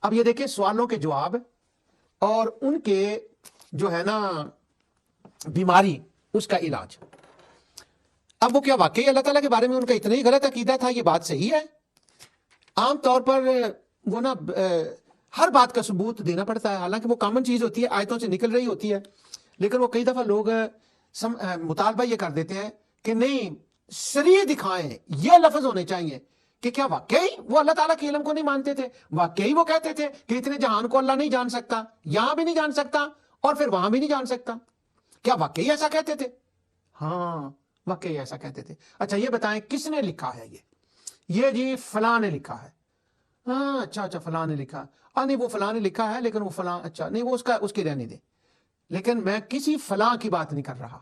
اب یہ دیکھیں سوالوں کے جواب اور ان کے جو ہے نا بیماری، اس کا علاج۔ اب وہ کیا واقعی اللہ تعالیٰ کے بارے میں ان کا اتنا ہی غلط عقیدہ تھا؟ یہ بات صحیح ہے؟ عام طور پر وہ نا ہر بات کا ثبوت دینا پڑتا ہے، حالانکہ وہ کامن چیز ہوتی ہے، آیتوں سے نکل رہی ہوتی ہے، لیکن وہ کئی دفعہ لوگ مطالبہ یہ کر دیتے ہیں کہ نہیں صریح دکھائیں، یہ لفظ ہونے چاہیے کہ کیا واقعی وہ اللہ تعالیٰ کے علم کو نہیں مانتے تھے؟ واقعی وہ کہتے تھے کہ اتنے جہان کو اللہ نہیں جان سکتا، یہاں بھی نہیں جان سکتا اور پھر وہاں بھی نہیں جان سکتا؟ کیا واقعی ایسا کہتے تھے؟ ہاں واقعی ایسا کہتے تھے۔ اچھا یہ بتائیں کس نے لکھا ہے یہ جی فلاں نے لکھا ہے۔ ہاں اچھا فلاں نے لکھا، نہیں وہ فلاں نے لکھا ہے لیکن وہ فلاں، اچھا نہیں وہ اس کی رہنے دے، لیکن میں کسی فلاں کی بات نہیں کر رہا،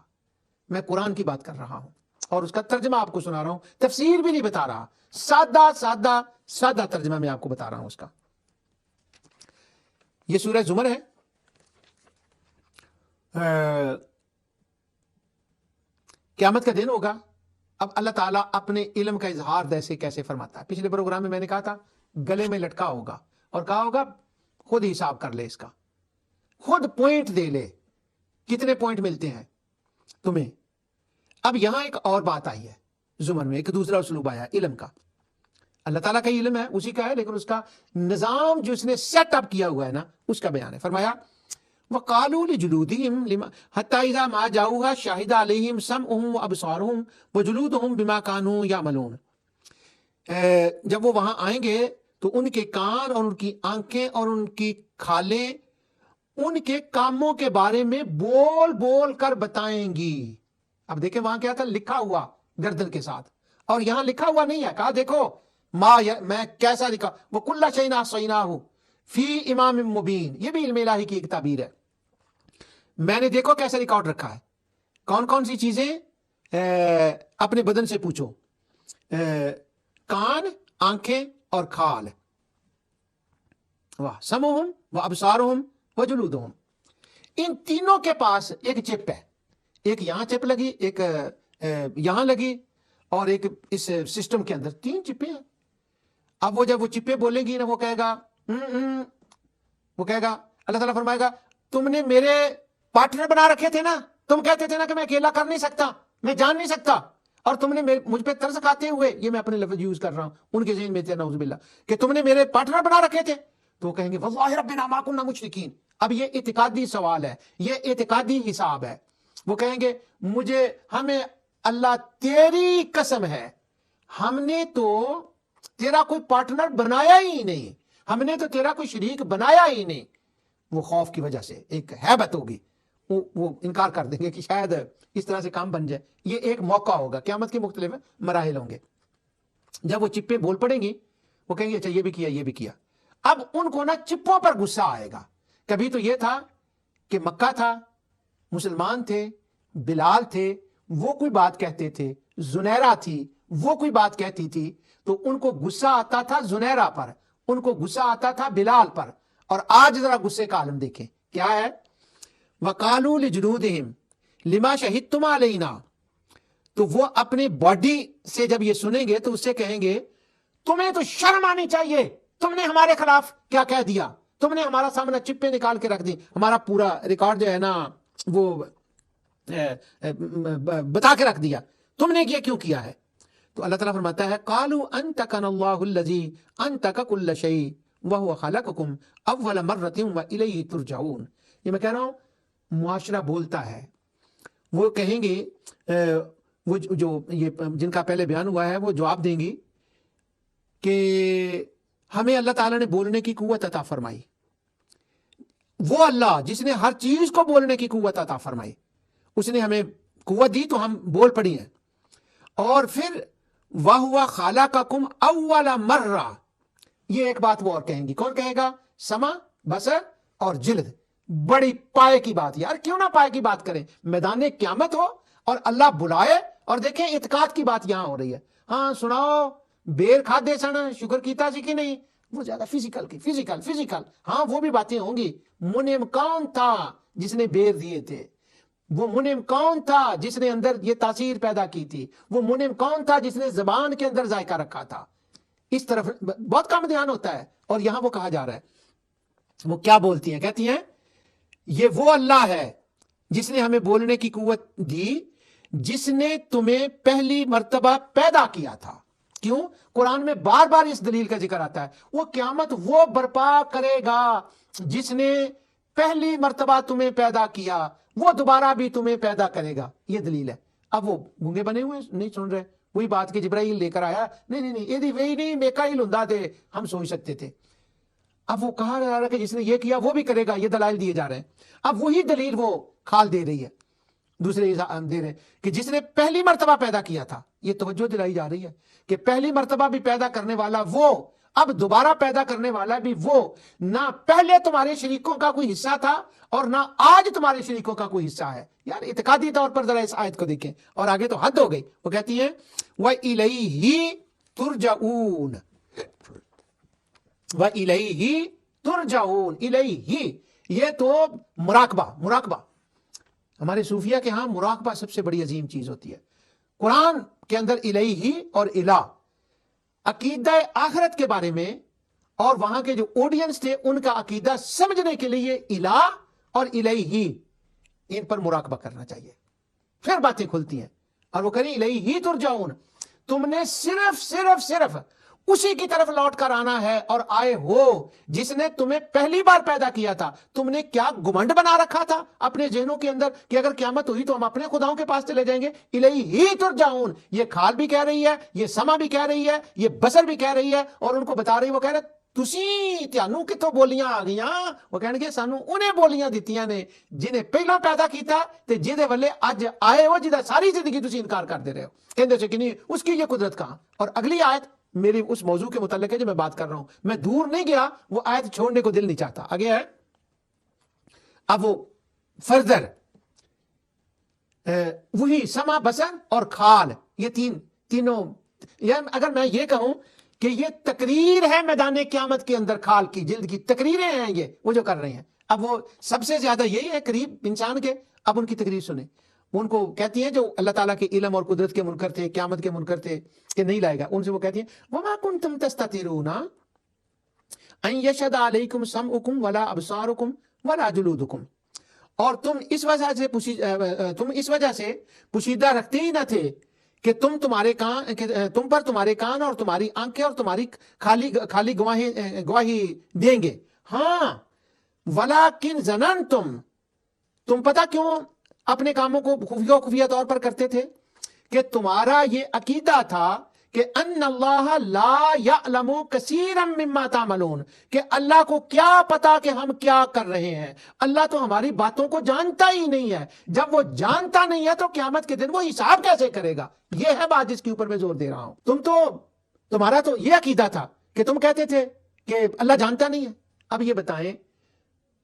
میں قرآن کی بات کر رہا ہوں اور اس کا ترجمہ آپ کو سنا رہا ہوں، تفسیر بھی نہیں بتا رہا، سادہ ترجمہ میں آپ کو بتا رہا ہوں اس کا۔ یہ سورہ زمر ہے۔ قیامت کا دن ہوگا، اب اللہ تعالیٰ اپنے علم کا اظہار کیسے فرماتا ہے؟ پچھلے پروگرام میں میں نے کہا تھا گلے میں لٹکا ہوگا اور کہا ہوگا خود حساب کر لے، اس کا خود پوائنٹ دے لے، کتنے پوائنٹ ملتے ہیں تمہیں۔ اب یہاں ایک اور بات آئی ہے زمر میں، ایک دوسرا اسلوب آیا علم کا۔ اللہ تعالیٰ کا علم ہے، اسی کا ہے، لیکن اس کا نظام جو اس نے سیٹ اپ کیا ہوا ہے نا، اس کا بیان ہے۔ فرمایا وَقَالُوا لِجُلُودِهِمْ حَتَّى إِذَا مَا جَاءُوهَا شَهِدَ عَلَيْهِمْ سَمْعُهُمْ وَأَبْصَارُهُمْ وَجُلُودُهُمْ بِمَا كَانُوا يَعْمَلُونَ۔ جب وہ وہاں آئیں گے تو ان کے کان اور ان کی آنکھیں اور ان کی کھالیں ان کے کاموں کے بارے میں بول بول کر بتائیں گی۔ اب دیکھیں وہاں کیا تھا؟ لکھا ہوا گردن کے ساتھ، اور یہاں لکھا ہوا نہیں ہے، کہا دیکھو میں کیسا لکھا، وَكُلَّ شَيْءٍ أَحْصَيْنَاهُ فِي إِمَامٍ مُبِينٍ۔ یہ بھی علم الہی کی ایک تعبیر ہے۔ میں نے دیکھو کیسا ریکارڈ رکھا ہے، کون کون سی چیزیں اپنے بدن سے پوچھو، کان، آنکھیں اور کھال، سمعہم و ابصارہم و جلودہم، ان تینوں کے پاس ایک چپ ہے، ایک یہاں چپ لگی، ایک یہاں لگی، اور ایک اس سسٹم کے اندر تین چپیں ہیں۔ اب وہ جب وہ چپیں بولیں گی نا، وہ کہے گا اللہ تعالیٰ فرمائے گا تم نے میرے پارٹنر بنا رکھے تھے نا، تم کہتے تھے نا کہ میں اکیلا کر نہیں سکتا، میں جان نہیں سکتا، اور تم نے مجھ پہ ترس کھاتے ہوئے، یہ میں اپنے لفظ یوز کر رہا ہوں، ان کے ذہن میں تھے نعوذ باللہ کہ تم نے میرے پارٹنر بنا رکھے تھے، تو وہ کہیں گے واللہ ربنا ما کنا مشرکین۔ اب یہ اعتقادی سوال ہے، یہ اعتقادی حساب ہے۔ وہ کہیں گے ہمیں اللہ تیری قسم ہے، ہم نے تو تیرا کوئی پارٹنر بنایا ہی نہیں، ہم نے تو تیرا کوئی شریک بنایا ہی نہیں۔ وہ خوف کی وجہ سے ایک ہیبت ہوگی، وہ انکار کر دیں گے کہ شاید اس طرح سے کام بن جائے۔ یہ ایک موقع ہوگا، قیامت کے مختلف مراحل ہوں گے۔ جب وہ چپیں بول پڑیں گی، وہ کہیں گے اچھا یہ بھی کیا، یہ بھی کیا۔ اب ان کو نا چپوں پر غصہ آئے گا۔ کبھی تو یہ تھا کہ مکہ تھا، مسلمان تھے، بلال تھے، وہ کوئی بات کہتے تھے، زنیرہ تھی، وہ کوئی بات کہتی تھی، تو ان کو غصہ آتا تھا زنیرہ پر، ان کو غصہ آتا تھا بلال پر۔ اور آج ذرا غصے کا عالم دیکھیں کیا ہے۔ وَقَالُوا لِجُلُودِهِمْ لِمَا شَهِدتُّمْ عَلَيْنَا، تو وہ اپنے باڈی سے جب یہ سنیں گے تو اس سے کہیں گے تمہیں تو شرم آنی چاہیے، تم نے ہمارے خلاف کیا کہہ دیا، تم نے ہمارا سامنے چپے نکال کے رکھ دی، ہمارا پورا ریکارڈ جو ہے نا وہ بتا کے رکھ دیا، تم نے یہ کیوں کیا ہے؟ تو اللہ تعالیٰ فرماتا ہے قَالُوا أَنْتَقَنَ اللَّهُ الَّذِي أَنْتَقَ كُلَّ شَيْءٍ وَهُوَ خَلَقَكُمْ أَوَّلَ مَرَّةٍ وَإِلَيْهِ تُرْجَعُونَ۔ یہ میں کہہ رہا ہوں معاشرہ بولتا ہے، وہ کہیں گے وہ جو یہ جن کا پہلے بیان ہوا ہے وہ جواب دیں گی کہ ہمیں اللہ تعالیٰ نے بولنے کی قوت عطا فرمائی، وہ اللہ جس نے ہر چیز کو بولنے کی قوت عطا فرمائی، اس نے ہمیں قوت دی تو ہم بول پڑی ہیں۔ اور پھر وَهُوَ خَلَقَكُمْ أَوَّلَ مَرَّةٍ، یہ ایک بات وہ اور کہیں گی، کون کہے گا؟ سمع، بصر اور جلد۔ بڑی پائے کی بات، یار کیوں نہ پائے کی بات کریں، میدان قیامت ہو اور اللہ بلائے، اور دیکھیں اعتقاد کی بات یہاں ہو رہی ہے۔ ہاں سناؤ بیر کھا دے سن شکر کیتا سی کہ نہیں، وہ زیادہ فزیکل، ہاں وہ بھی باتیں ہوں گی۔ منعم کون تھا جس نے بیر دیے تھے؟ وہ منعم کون تھا جس نے اندر یہ تاثیر پیدا کی تھی؟ وہ منعم کون تھا جس نے زبان کے اندر ذائقہ رکھا تھا؟ اس طرف بہت کم دھیان ہوتا ہے، اور یہاں وہ کہا جا رہا ہے وہ کیا بولتی ہیں؟ کہتی ہیں یہ وہ اللہ ہے جس نے ہمیں بولنے کی قوت دی، جس نے تمہیں پہلی مرتبہ پیدا کیا تھا. کیوں؟ قرآن میں بار بار اس دلیل کا ذکر آتا ہے، وہ قیامت وہ برپا کرے گا جس نے پہلی مرتبہ تمہیں پیدا کیا، وہ دوبارہ بھی تمہیں پیدا کرے گا. یہ دلیل ہے. اب وہ گونگے بنے ہوئے نہیں سن رہے، وہی بات کہ جبرائیل لے کر آیا، نہیں یہ وہی نہیں، میکائیل ہوندا دے، ہم سوچ سکتے تھے. اب وہ کہا جا رہا ہے کہ جس نے یہ کیا وہ بھی کرے گا، یہ دلائل دیے جا رہے ہیں. اب وہی دلیل وہ کھال دے رہی ہے، دوسرے دے رہے کہ جس نے پہلی مرتبہ پیدا کیا تھا. یہ توجہ دلائی جا رہی ہے کہ پہلی مرتبہ بھی پیدا کرنے والا وہ، اب دوبارہ پیدا کرنے والا بھی وہ. نہ پہلے تمہارے شریکوں کا کوئی حصہ تھا اور نہ آج تمہارے شریکوں کا کوئی حصہ ہے. یار اعتقادی طور پر ذرا اس آیت کو دیکھیں. اور آگے تو حد ہو گئی. وہ کہتی ہے وَإِلَيْهِ تُرْجَعُونَ، وَإِلَيْهِ تُرْجَعُونَ. الیہ، یہ تو مراقبہ ہمارے صوفیہ کے ہاں مراقبہ سب سے بڑی عظیم چیز ہوتی ہے. قرآن کے اندر الیہ اور الہ، عقیدہ آخرت کے بارے میں اور وہاں کے جو آڈینس تھے ان کا عقیدہ سمجھنے کے لیے الہ اور الیہ، ان پر مراقبہ کرنا چاہیے، پھر باتیں کھلتی ہیں. اور وہ کریں الیہ ترجعون، تم نے صرف اسی کی طرف لوٹ کر آنا ہے اور آئے ہو جس نے تمہیں پہلی بار پیدا کیا تھا. تم نے کیا گمنڈ بنا رکھا تھا اپنے ذہنوں کے اندر کہ اگر قیامت ہوئی تو ہم اپنے خداؤں کے پاس چلے جائیں گے. الیہ ترجعون، یہ کھال بھی کہہ رہی ہے، یہ سما بھی کہہ رہی ہے، یہ بصر بھی کہہ رہی ہے، اور ان کو بتا رہی، وہ کہہ رہے تسی تیانوں کتوں بولیاں آ گئیاں. وہ کہنے گے سانو انہیں بولیاں دیتیاں نے جنہیں پہلا پیدا کیتا تے جہدے ولے اج آئے ہو، جہاں ساری زندگی تسی انکار کر دے رہے ہو. کہندے سے کہ نہیں اس کی یہ قدرت کہاں. اور اگلی آیت میری اس موضوع کے متعلق ہے جو میں بات کر رہا ہوں، میں دور نہیں گیا، وہ آیت چھوڑنے کو دل نہیں چاہتا. آگے ہے اب وہ فردر وہی سما بصر اور کھال، یہ تینوں. اگر میں یہ کہوں کہ یہ تقریر ہے میدان قیامت کے اندر، کھال کی جلد کی تقریریں ہیں یہ وہ جو کر رہے ہیں. اب وہ سب سے زیادہ یہی ہے قریب انسان کے. اب ان کی تقریر سنیں. ان کو کہتی ہیں جو اللہ تعالیٰ کے علم اور قدرت کے منکر تھے، قیامت کے منکر تھے کہ نہیں لائے گا، ان سے وہ کہتی ہیں وَمَا كُنْتُمْ تَسْتَتِرُونَ أَن يَشْهَدَ عَلَيْكُمْ سَمْعُكُمْ وَلَا أَبْصَارُكُمْ وَلَا جُلُودُكُمْ. اور تم اس وجہ سے پوشیدہ رکھتے ہی نہ تھے کہ تم پر تمہارے کان اور تمہاری آنکھیں اور تمہاری خالی گواہی دیں گے. ہاں وَلَكِنْ ظَنَنْتُمْ، تم پتہ کیوں اپنے کاموں کو خفیہ طور پر کرتے تھے کہ تمہارا یہ عقیدہ تھا کہ ان اللہ لا یعلم کثیرا مما تعملون، کہ اللہ کو کیا پتا کہ ہم کیا کر رہے ہیں. اللہ تو ہماری باتوں کو جانتا ہی نہیں ہے. جب وہ جانتا نہیں ہے تو قیامت کے دن وہ حساب کیسے کرے گا؟ یہ ہے بات جس کے اوپر میں زور دے رہا ہوں. تمہارا تو یہ عقیدہ تھا کہ تم کہتے تھے کہ اللہ جانتا نہیں ہے. اب یہ بتائیں،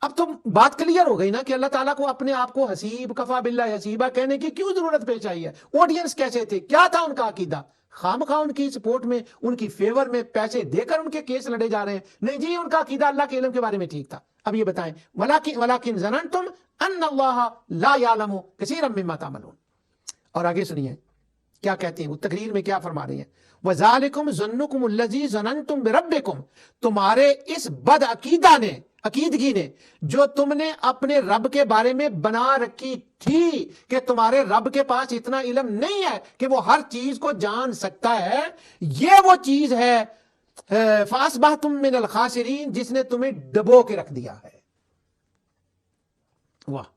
اب تو بات کلیئر ہو گئی نا کہ اللہ تعالیٰ کو اپنے آپ کو حسیب، کفا باللہ حسیبہ کہنے کی کیوں ضرورت پیش آئی ہے؟ آڈینس کیسے تھے؟ کیا تھا ان کا عقیدہ؟ خامخواہ ان کی سپورٹ میں، ان کی فیور میں پیسے دے کر ان کے کیس لڑے جا رہے ہیں. نہیں جی، ان کا عقیدہ اللہ کے علم کے بارے میں ٹھیک تھا. اب یہ بتائیں وَلَكِنْ ظَنَنْتُمْ أَنَّ اللَّهَ لَا يَعْلَمُ كَثِيرًا مِمَّا تَعْمَلُونَ. اور آگے سنیے کیا کہتے ہیں، وہ تقریر میں کیا فرما رہے ہیں. وَذَلِكُمْ ظَنُّكُمُ الَّذِي ظَنَنْتُمْ بِرَبِّكُمْ، تمہارے اس بد عقیدگی نے جو تم نے اپنے رب کے بارے میں بنا رکھی تھی کہ تمہارے رب کے پاس اتنا علم نہیں ہے کہ وہ ہر چیز کو جان سکتا ہے، یہ وہ چیز ہے فَأَصْبَحْتُم مِّنَ الْخَاسِرِينَ، جس نے تمہیں ڈبو کے رکھ دیا ہے. واہ.